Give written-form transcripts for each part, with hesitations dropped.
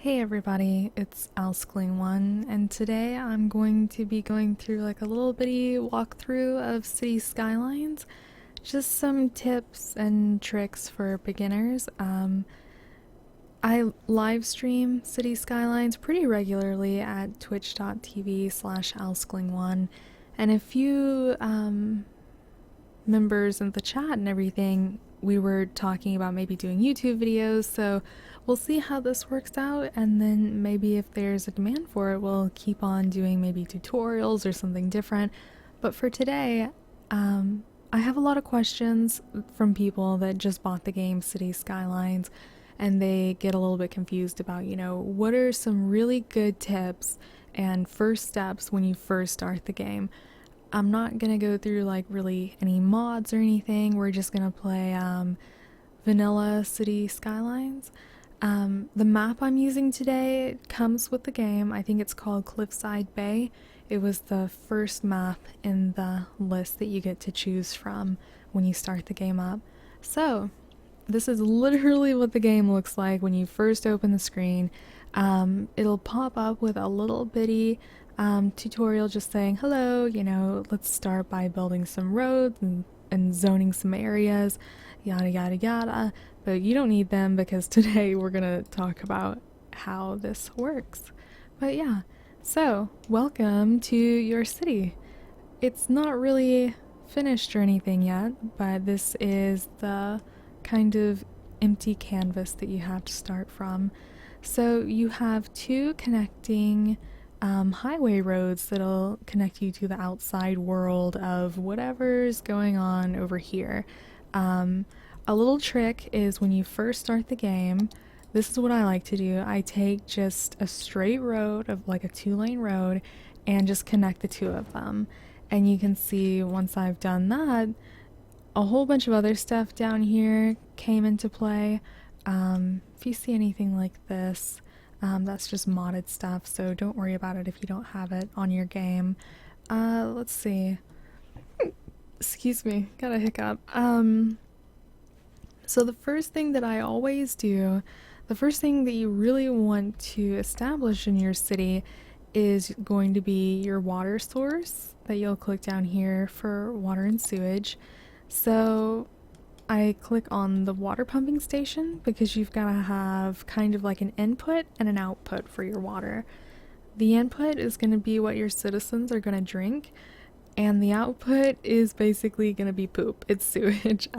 Hey everybody, it's Skylines, and today I'm going to be going through like a little bitty walkthrough of City Skylines. Just some tips and tricks for beginners. I live stream City Skylines pretty regularly at twitch.tv/Alskling1, and a few members in the chat and everything, we were talking about maybe doing YouTube videos, so we'll see how this works out, and then maybe if there's a demand for it, we'll keep on doing maybe tutorials or something different. But for today, I have a lot of questions from people that just bought the game City Skylines, and they get a little bit confused about, what are some really good tips and first steps when you first start the game. I'm not gonna go through like really any mods or anything. We're just gonna play vanilla City Skylines. The map I'm using today comes with the game. I think it's called Cliffside Bay. It was the first map in the list that you get to choose from when you start the game up. So, this is literally what the game looks like when you first open the screen. It'll pop up with a little bitty tutorial just saying, hello, let's start by building some roads and zoning some areas, yada yada yada. But you don't need them because today we're gonna talk about how this works. But yeah, so welcome to your city. It's not really finished or anything yet, but this is the kind of empty canvas that you have to start from. So you have two connecting highway roads that'll connect you to the outside world of whatever's going on over here. A little trick is when you first start the game, this is what I like to do. I take just a straight road of like a 2-lane road and just connect the two of them. And you can see once I've done that, a whole bunch of other stuff down here came into play. If you see anything like this, that's just modded stuff, so don't worry about it if you don't have it on your game. Let's see. Excuse me, got a hiccup. So the first thing that I always do, the first thing that you really want to establish in your city is going to be your water source that you'll click down here for water and sewage. So I click on the water pumping station because you've got to have kind of like an input and an output for your water. The input is going to be what your citizens are going to drink, and the output is basically going to be poop. It's sewage.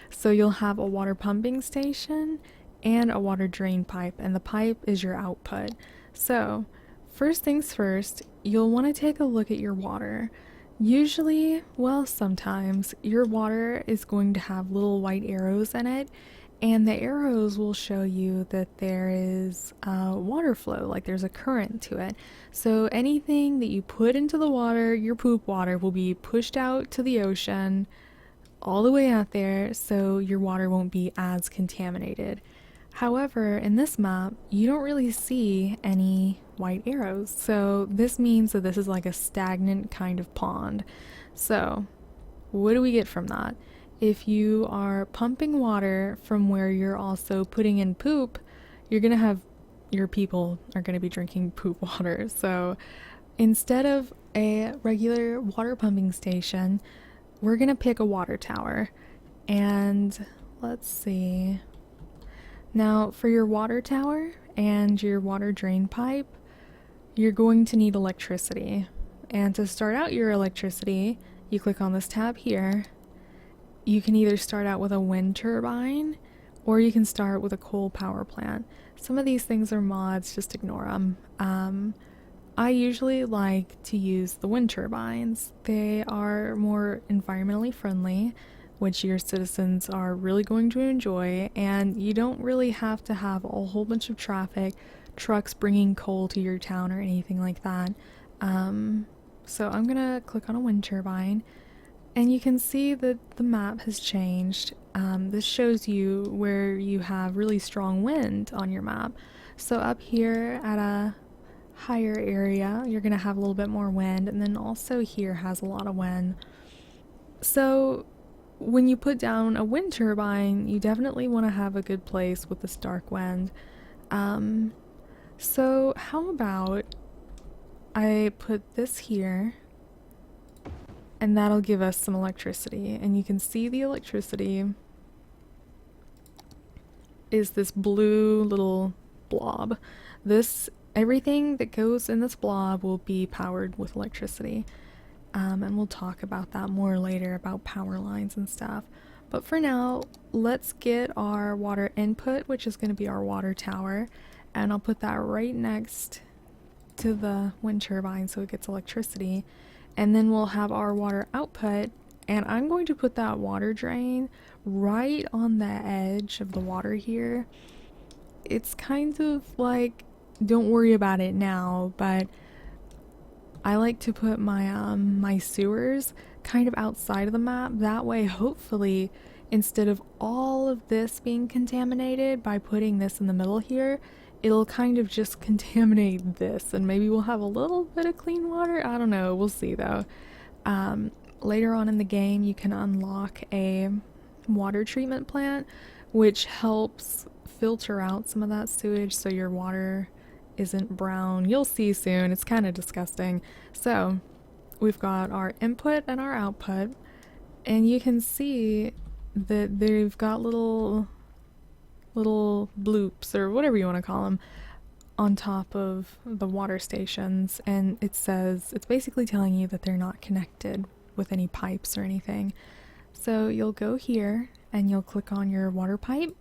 So you'll have a water pumping station and a water drain pipe, and the pipe is your output. So first things first, you'll want to take a look at your water. Usually, well, sometimes, your water is going to have little white arrows in it, and the arrows will show you that there is water flow, like there's a current to it. So anything that you put into the water, your poop water, will be pushed out to the ocean all the way out there, so your water won't be as contaminated. However, in this map, you don't really see any white arrows, so this means that this is like a stagnant kind of pond. So, what do we get from that? If you are pumping water from where you're also putting in poop, you're gonna have your people are gonna be drinking poop water. So, instead of a regular water pumping station, we're gonna pick a water tower. And let's see. Now, for your water tower and your water drain pipe, you're going to need electricity. And to start out your electricity, you click on this tab here. You can either start out with a wind turbine, or you can start with a coal power plant. Some of these things are mods, just ignore them. I usually like to use the wind turbines. They are more environmentally friendly, which your citizens are really going to enjoy, and you don't really have to have a whole bunch of traffic, trucks bringing coal to your town or anything like that. So I'm gonna click on a wind turbine, and you can see that the map has changed. This shows you where you have really strong wind on your map. So up here at a higher area, you're gonna have a little bit more wind, and then also here has a lot of wind. So when you put down a wind turbine, you definitely want to have a good place with the stark wind. Um, so how about I put this here, and that'll give us some electricity. And you can see the electricity is this blue little blob. Everything that goes in this blob will be powered with electricity. And we'll talk about that more later, about power lines and stuff. But for now, let's get our water input, which is going to be our water tower. And I'll put that right next to the wind turbine so it gets electricity. And then we'll have our water output. And I'm going to put that water drain right on the edge of the water here. It's kind of like, don't worry about it now, but I like to put my sewers kind of outside of the map. That way, hopefully, instead of all of this being contaminated by putting this in the middle here, it'll kind of just contaminate this, and maybe we'll have a little bit of clean water. I don't know. We'll see, though. Later on in the game, you can unlock a water treatment plant, which helps filter out some of that sewage so your water isn't brown. You'll see soon. It's kind of disgusting. So we've got our input and our output, and you can see that they've got little bloops, or whatever you want to call them, on top of the water stations, and it's basically telling you that they're not connected with any pipes or anything. So you'll go here and you'll click on your water pipe,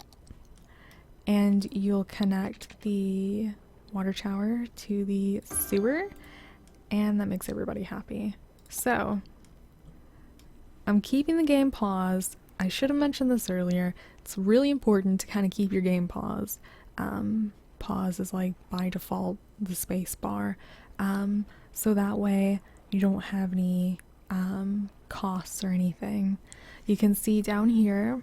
and you'll connect the water tower to the sewer, and that makes everybody happy. So I'm keeping the game paused. I should have mentioned this earlier. It's really important to kind of keep your game paused. Pause is like by default the space bar, so that way you don't have any costs or anything. You can see down here,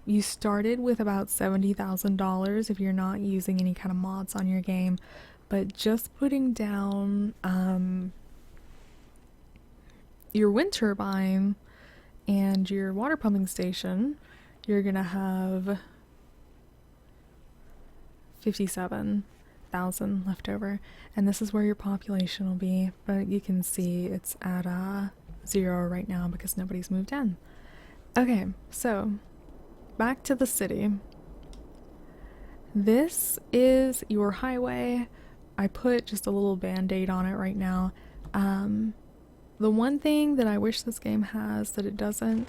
you started with about $70,000 if you're not using any kind of mods on your game, but just putting down your wind turbine and your water pumping station, you're gonna have 57,000 left over, and this is where your population will be, but you can see it's at 0 right now because nobody's moved in. Okay, so back to the city. This is your highway. I put just a little band-aid on it right now. The one thing that I wish this game has that it doesn't,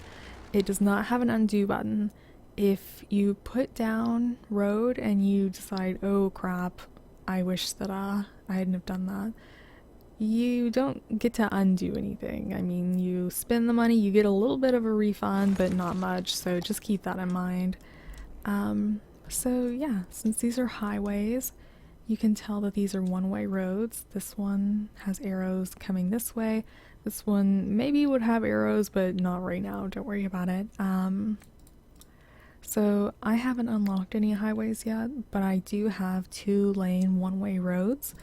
it does not have an undo button. If you put down road and you decide, oh crap, I wish that I hadn't have done that, you don't get to undo anything. I mean, you spend the money, you get a little bit of a refund, but not much, so just keep that in mind. So yeah, since these are highways, you can tell that these are one-way roads. This one has arrows coming this way. This one maybe would have arrows, but not right now. Don't worry about it. So I haven't unlocked any highways yet, but I do have 2-lane one-way roads.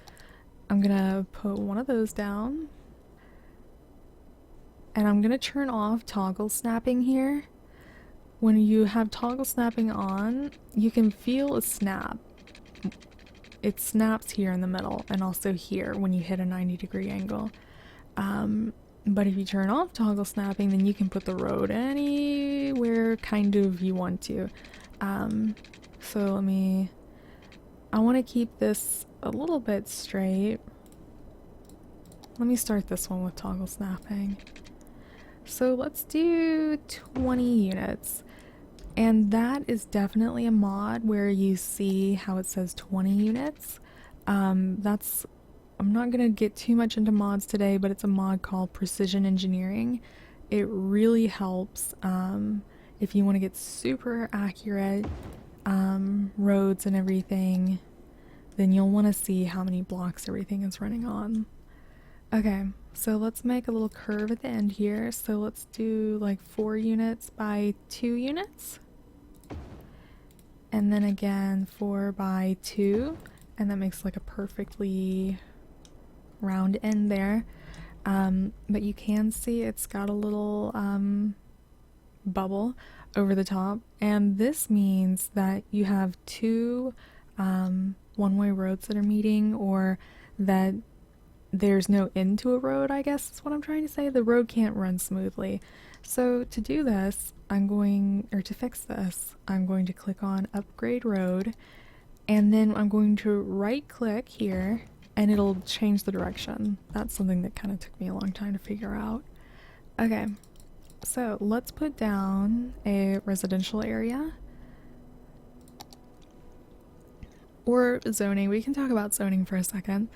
I'm gonna put one of those down, and I'm gonna turn off toggle snapping here. When you have toggle snapping on, you can feel a snap. It snaps here in the middle and also here when you hit a 90-degree angle. But if you turn off toggle snapping, then you can put the road anywhere kind of you want to. So I want to keep this a little bit straight. Let me start this one with toggle snapping. So let's do 20 units. And that is definitely a mod where you see how it says 20 units. I'm not gonna get too much into mods today, but it's a mod called Precision Engineering. It really helps if you want to get super accurate roads and everything, then you'll want to see how many blocks everything is running on. Okay, so let's make a little curve at the end here. So let's do like 4 units by 2 units. And then again 4 by 2, and that makes like a perfectly round end there. But you can see it's got a little bubble over the top, and this means that you have 2 one-way roads that are meeting, or that there's no end to a road, I guess is what I'm trying to say. The road can't run smoothly. So to do this, to fix this, I'm going to click on upgrade road, and then I'm going to right click here and it'll change the direction. That's something that kind of took me a long time to figure out. Okay, so let's put down a residential area. Or zoning. We can talk about zoning for a second.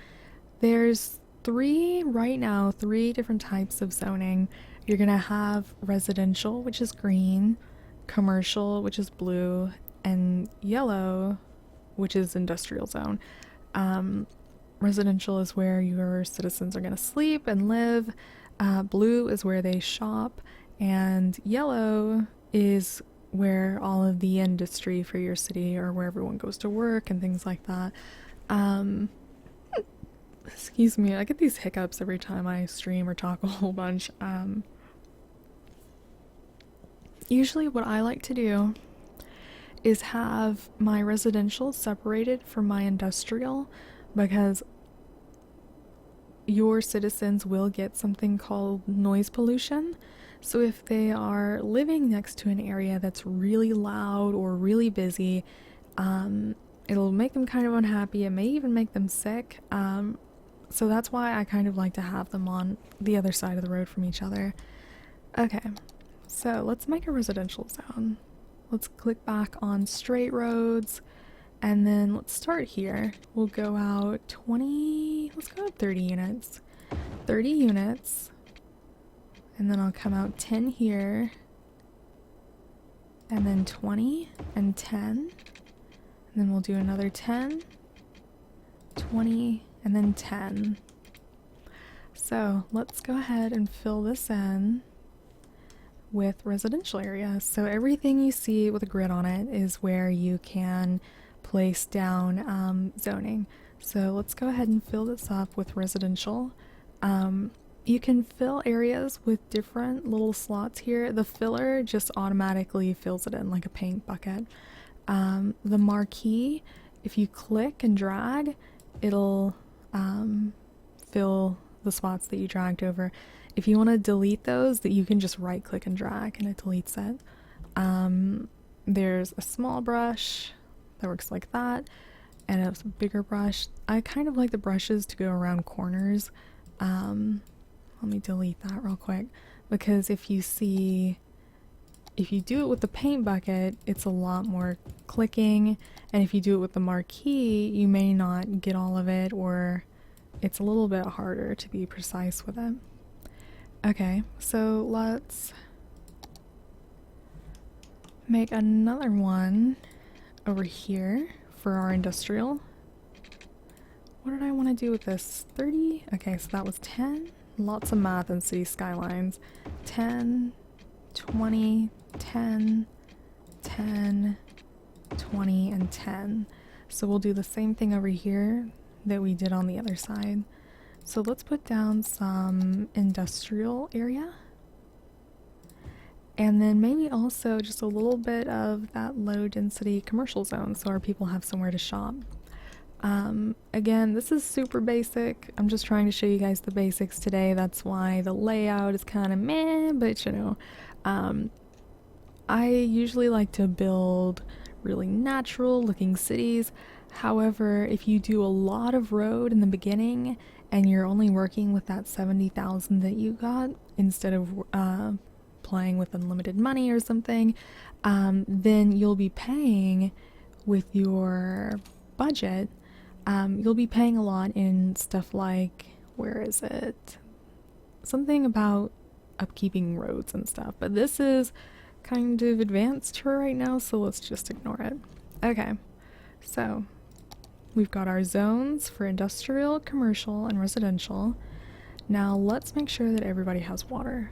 There's right now, three different types of zoning. You're gonna have residential, which is green, commercial, which is blue, and yellow, which is industrial zone. Residential is where your citizens are gonna sleep and live. Blue is where they shop, and yellow is where all of the industry for your city, or where everyone goes to work and things like that. Excuse me, I get these hiccups every time I stream or talk a whole bunch. Usually what I like to do is have my residential separated from my industrial, because your citizens will get something called noise pollution. So if they are living next to an area that's really loud or really busy, it'll make them kind of unhappy. It may even make them sick. So that's why I kind of like to have them on the other side of the road from each other. Okay, so let's make a residential zone. Let's click back on straight roads, and then let's start here. We'll go out 20, let's go out 30 units. 30 units, and then I'll come out 10 here, and then 20 and 10, and then we'll do another 10, 20, and then 10. So let's go ahead and fill this in with residential areas. So everything you see with a grid on it is where you can place down zoning. So let's go ahead and fill this up with residential. You can fill areas with different little slots here. The filler just automatically fills it in like a paint bucket. The marquee, if you click and drag, it'll fill the spots that you dragged over. If you want to delete those, that you can just right click and drag and it deletes it. There's a small brush that works like that, and a bigger brush. I kind of like the brushes to go around corners. Let me delete that real quick, because if you do it with the paint bucket, it's a lot more clicking, and if you do it with the marquee, you may not get all of it, or it's a little bit harder to be precise with it. Okay, so let's make another one over here for our industrial. What did I want to do with this? 30? Okay, so that was 10. Lots of math in City Skylines. 10, 20, 10, 10, 20, and 10. So we'll do the same thing over here that we did on the other side. So let's put down some industrial area. And then maybe also just a little bit of that low density commercial zone so our people have somewhere to shop. Again, this is super basic. I'm just trying to show you guys the basics today. That's why the layout is kind of meh, but you know, I usually like to build really natural looking cities. However, if you do a lot of road in the beginning and you're only working with that 70,000 that you got instead of playing with unlimited money or something, then you'll be paying with your budget. You'll be paying a lot in stuff like, where is it? Something about upkeeping roads and stuff, but this is kind of advanced for right now, so let's just ignore it. Okay, so we've got our zones for industrial, commercial, and residential. Now let's make sure that everybody has water.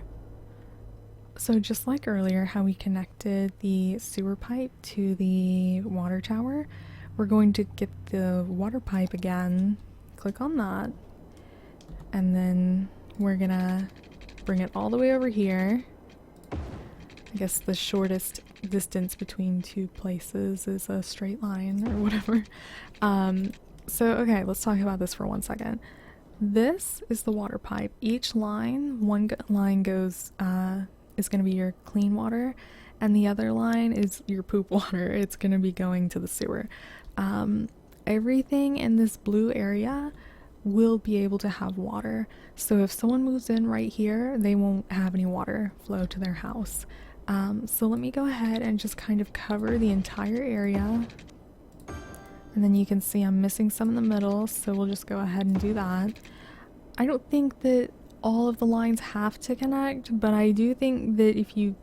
So just like earlier, how we connected the sewer pipe to the water tower, we're going to get the water pipe again, click on that, and then we're gonna bring it all the way over here. I guess the shortest distance between two places is a straight line or whatever. So okay, let's talk about this for 1 second. This is the water pipe. Each line, line goes is going to be your clean water, and the other line is your poop water. It's going to be going to the sewer. Everything in this blue area will be able to have water. So if someone moves in right here, they won't have any water flow to their house. So let me go ahead and just kind of cover the entire area. And then you can see I'm missing some in the middle, so we'll just go ahead and do that. I don't think that all of the lines have to connect, but I do think that if you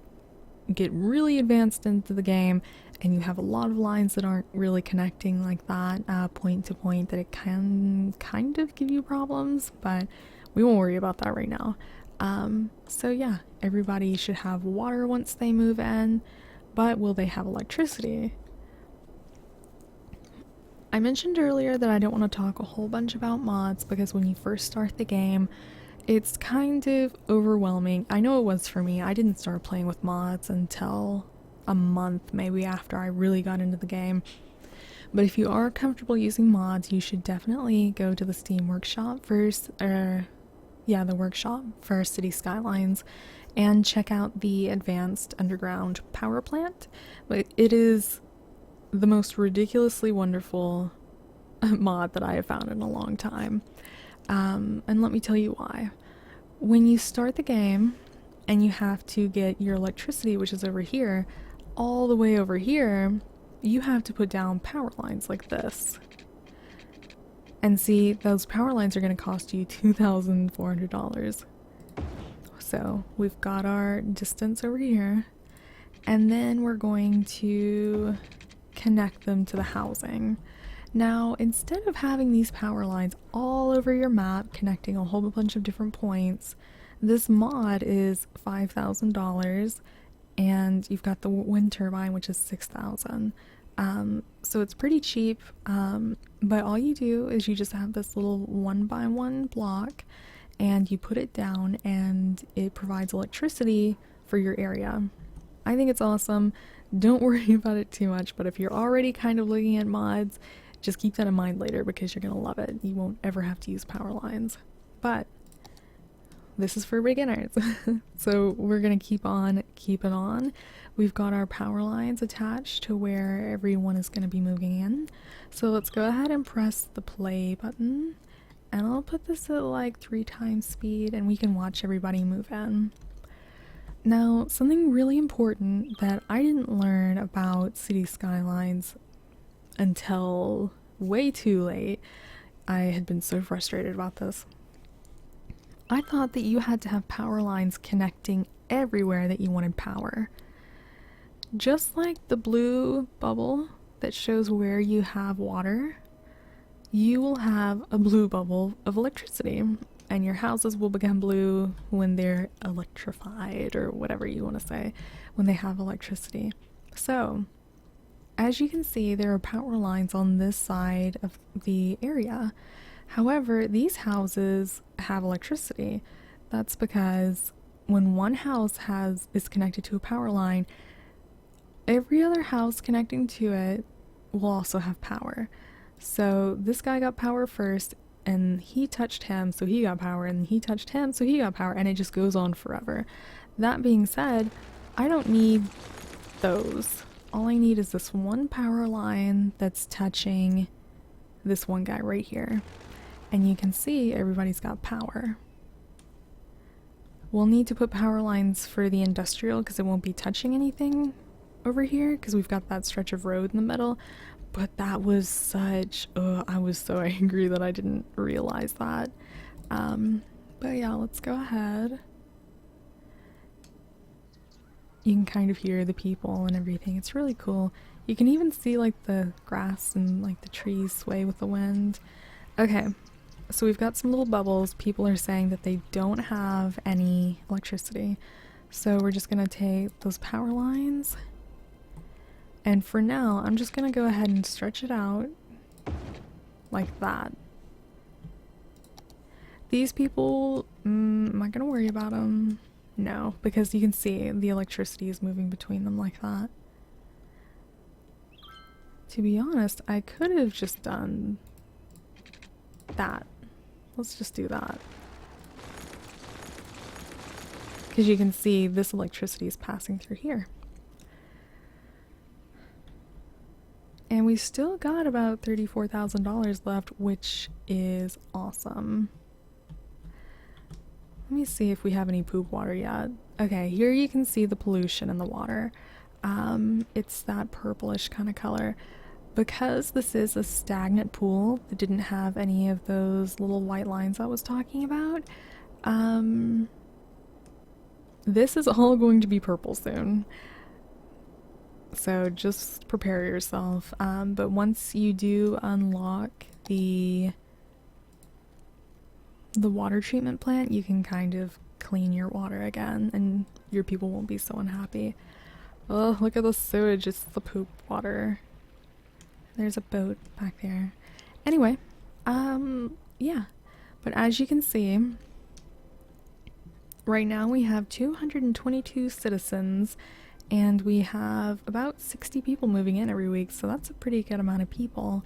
get really advanced into the game and you have a lot of lines that aren't really connecting like that, point to point, that it can kind of give you problems, but we won't worry about that right now. So yeah, everybody should have water once they move in, but will they have electricity? I mentioned earlier that I don't want to talk a whole bunch about mods because when you first start the game, it's kind of overwhelming. I know it was for me. I didn't start playing with mods until a month maybe after I really got into the game. But if you are comfortable using mods, you should definitely go to the Steam workshop first, the workshop for City Skylines, and check out the advanced underground power plant. But it is the most ridiculously wonderful mod that I have found in a long time. And let me tell you why. When you start the game and you have to get your electricity, which is over here, all the way over here, you have to put down power lines like this. And see, those power lines are going to cost you $2,400. So we've got our distance over here, and then we're going to connect them to the housing. Now, instead of having these power lines all over your map connecting a whole bunch of different points, this mod is $5,000, and you've got the wind turbine, which is $6,000. So it's pretty cheap, but all you do is you just have this little 1x1 block, and you put it down, and it provides electricity for your area. I think it's awesome. Don't worry about it too much, but if you're already kind of looking at mods, just keep that in mind later because you're gonna love it. You won't ever have to use power lines. But this is for beginners. So we're gonna keep on keeping on. We've got our power lines attached to where everyone is gonna be moving in. So let's go ahead and press the play button. And I'll put this at like 3 times speed and we can watch everybody move in. Now, something really important that I didn't learn about City Skylines until way too late. I had been so frustrated about this. I thought that you had to have power lines connecting everywhere that you wanted power. Just like the blue bubble that shows where you have water, you will have a blue bubble of electricity, and your houses will become blue when they're electrified, or whatever you want to say, when they have electricity. So, as you can see, there are power lines on this side of the area. However, these houses have electricity. That's because when one house is connected to a power line, every other house connecting to it will also have power. So this guy got power first, and he touched him, so he got power, and he touched him, so he got power, and it just goes on forever. That being said, I don't need those. All I need is this one power line that's touching this one guy right here. And you can see everybody's got power. We'll need to put power lines for the industrial because it won't be touching anything over here because we've got that stretch of road in the middle. But that was such... I was so angry that I didn't realize that. But yeah, let's go ahead. You can kind of hear the people and everything. It's really cool. You can even see like the grass and like the trees sway with the wind. Okay, so we've got some little bubbles. People are saying that they don't have any electricity. So we're just gonna take those power lines. And for now, I'm just gonna go ahead and stretch it out like that. These people, am I gonna worry about them? No, because you can see the electricity is moving between them like that. To be honest, I could have just done that. Let's just do that. Because you can see this electricity is passing through here. And we still got about $34,000 left, which is awesome. Let me see if we have any poop water yet. Okay, here you can see the pollution in the water. It's that purplish kind of color. Because this is a stagnant pool that didn't have any of those little white lines I was talking about, this is all going to be purple soon. So just prepare yourself. But once you do unlock the water treatment plant, you can kind of clean your water again and your people won't be so unhappy. Oh, look at the sewage, it's the poop water. There's a boat back there. Anyway, yeah. But as you can see, right now we have 222 citizens and we have about 60 people moving in every week, so that's a pretty good amount of people.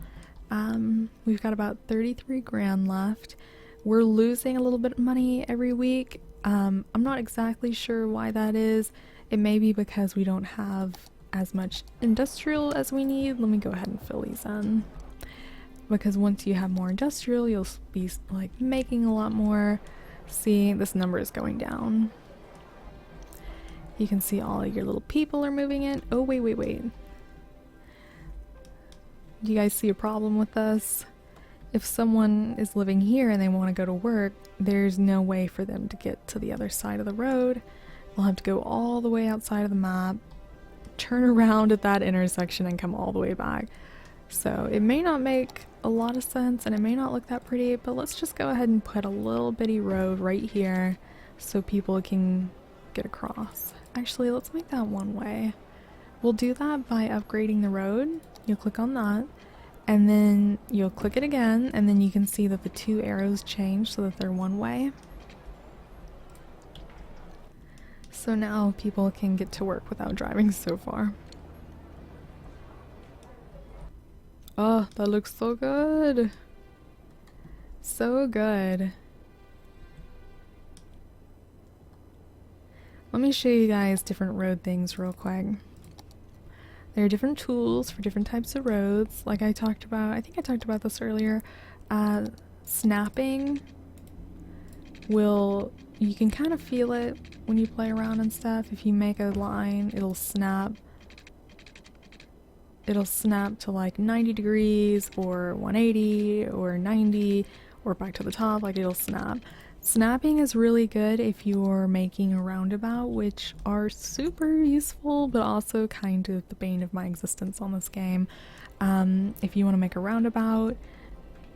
We've got about 33 grand left. We're losing a little bit of money every week. I'm not exactly sure why that is. It may be because we don't have as much industrial as we need. Let me go ahead and fill these in. Because once you have more industrial, you'll be like making a lot more. See, this number is going down. You can see all of your little people are moving in. Oh, wait. Do you guys see a problem with this? If someone is living here and they want to go to work, there's no way for them to get to the other side of the road. They'll have to go all the way outside of the map, turn around at that intersection and come all the way back. So it may not make a lot of sense and it may not look that pretty, but let's just go ahead and put a little bitty road right here so people can get across. Actually, let's make that one way. We'll do that by upgrading the road. You'll click on that and then you'll click it again and then you can see that the two arrows change so that they're one way. So now people can get to work without driving so far. Oh, that looks so good. So good. Let me show you guys different road things real quick. There are different tools for different types of roads. Like I talked about, I think I talked about this earlier. Snapping will, you can kind of feel it when you play around and stuff. If you make a line, it'll snap. It'll snap to like 90 degrees or 180 or 90 or back to the top, like it'll snap. Snapping is really good if you're making a roundabout, which are super useful, but also kind of the bane of my existence on this game. If you want to make a roundabout,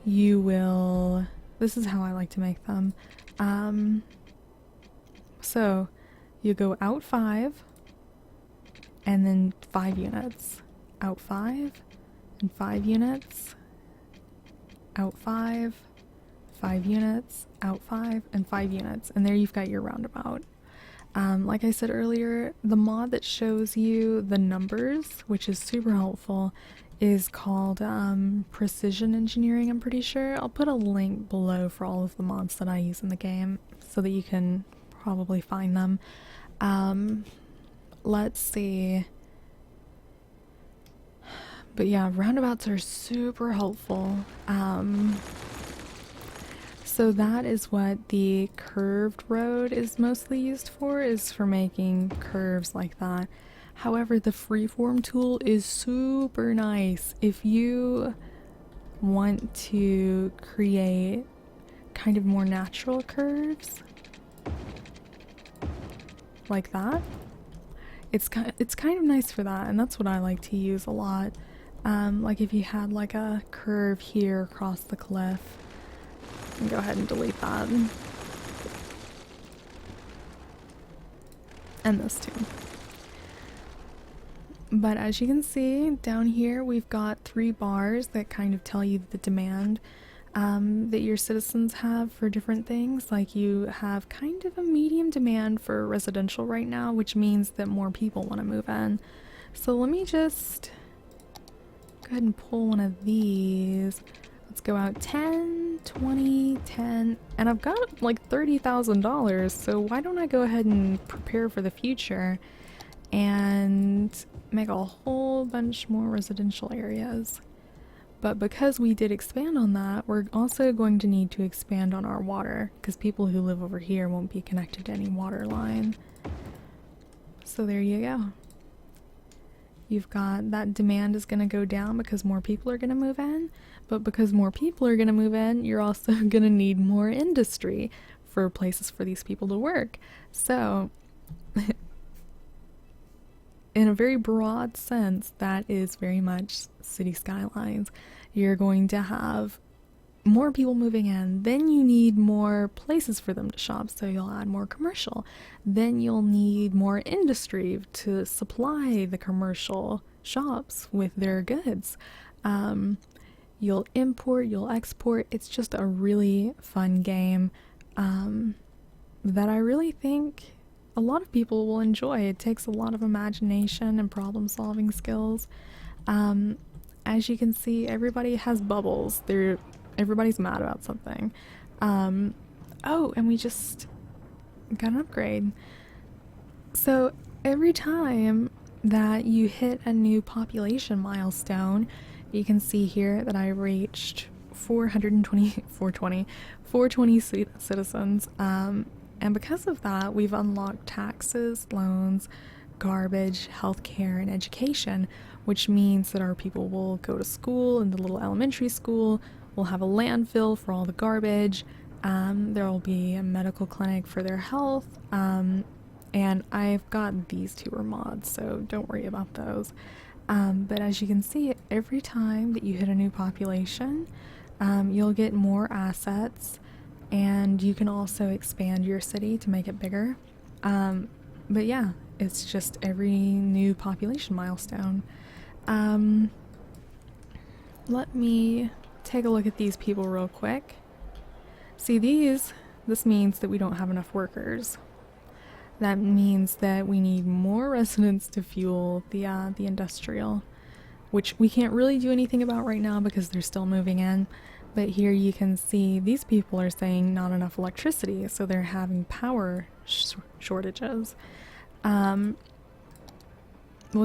you will... This is how I like to make them. So, you go out 5, and then 5 units. Out 5, and 5 units. Out 5, 5 units, out 5, and 5 units, and there you've got your roundabout. Like I said earlier, the mod that shows you the numbers, which is super helpful, is called Precision Engineering, I'm pretty sure. I'll put a link below for all of the mods that I use in the game so that you can probably find them. Let's see. But yeah, roundabouts are super helpful. So that is what the curved road is mostly used for, is for making curves like that. However, the freeform tool is super nice if you want to create kind of more natural curves like that. It's kind of nice for that, and that's what I like to use a lot. Like if you had like a curve here across the cliff. And go ahead and delete that. And this too. But as you can see, down here we've got 3 bars that kind of tell you the demand that your citizens have for different things. Like you have kind of a medium demand for residential right now, which means that more people want to move in. So let me just go ahead and pull one of these. Let's go out 10, 20, 10, and I've got like $30,000, so why don't I go ahead and prepare for the future and make a whole bunch more residential areas. But because we did expand on that, we're also going to need to expand on our water, because people who live over here won't be connected to any water line. So there you go. You've got that demand is going to go down because more people are going to move in, but because more people are going to move in, you're also going to need more industry for places for these people to work. So in a very broad sense, that is very much city skylines. You're going to have more people moving in, then you need more places for them to shop, so you'll add more commercial. Then you'll need more industry to supply the commercial shops with their goods. You'll import, you'll export. It's just a really fun game that I really think a lot of people will enjoy. It takes a lot of imagination and problem solving skills. As you can see, everybody has bubbles. Everybody's mad about something. Oh, and we just got an upgrade. So every time that you hit a new population milestone, you can see here that I reached 420 citizens. And because of that, we've unlocked taxes, loans, garbage, healthcare, and education, which means that our people will go to school in the little elementary school. We'll have a landfill for all the garbage. There will be a medical clinic for their health. And I've got these two are mods, so don't worry about those. But as you can see, every time that you hit a new population, you'll get more assets, and you can also expand your city to make it bigger. But yeah, it's just every new population milestone. Let me take a look at these people real quick. See, this means that we don't have enough workers. That means that we need more residents to fuel the industrial, which we can't really do anything about right now because they're still moving in. But here you can see these people are saying not enough electricity, so they're having power shortages. We'll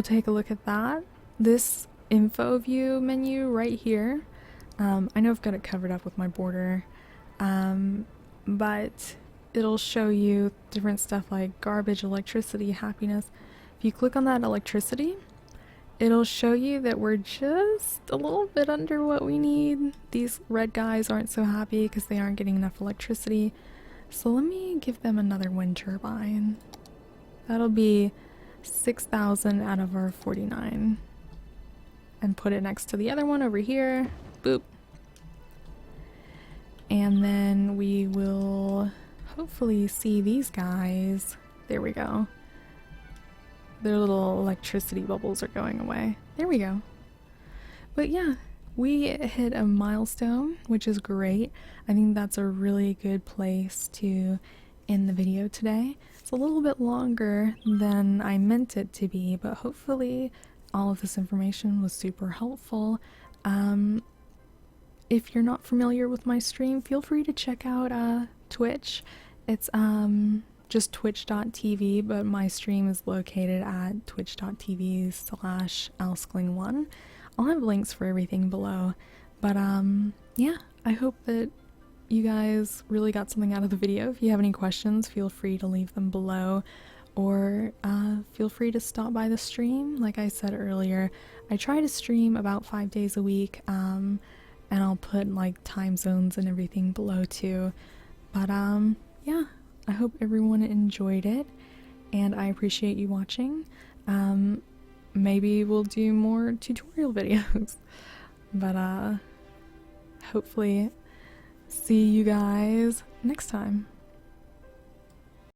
take a look at that. This info view menu right here, I know I've got it covered up with my border, but it'll show you different stuff like garbage, electricity, happiness. If you click on that electricity, it'll show you that we're just a little bit under what we need. These red guys aren't so happy because they aren't getting enough electricity. So let me give them another wind turbine. That'll be 6,000 out of our 49. And put it next to the other one over here. Boop. And then we will hopefully see these guys. There we go. Their little electricity bubbles are going away. There we go. But yeah, we hit a milestone, which is great. I think that's a really good place to end the video today. It's a little bit longer than I meant it to be, but hopefully all of this information was super helpful. If you're not familiar with my stream, feel free to check out Twitch. It's just twitch.tv, but my stream is located at twitch.tv/alskling1. I'll have links for everything below. But yeah, I hope that you guys really got something out of the video. If you have any questions, feel free to leave them below, or feel free to stop by the stream. Like I said earlier, I try to stream about 5 days a week, and I'll put like time zones and everything below too. But yeah, I hope everyone enjoyed it, and I appreciate you watching. Maybe we'll do more tutorial videos, but hopefully see you guys next time.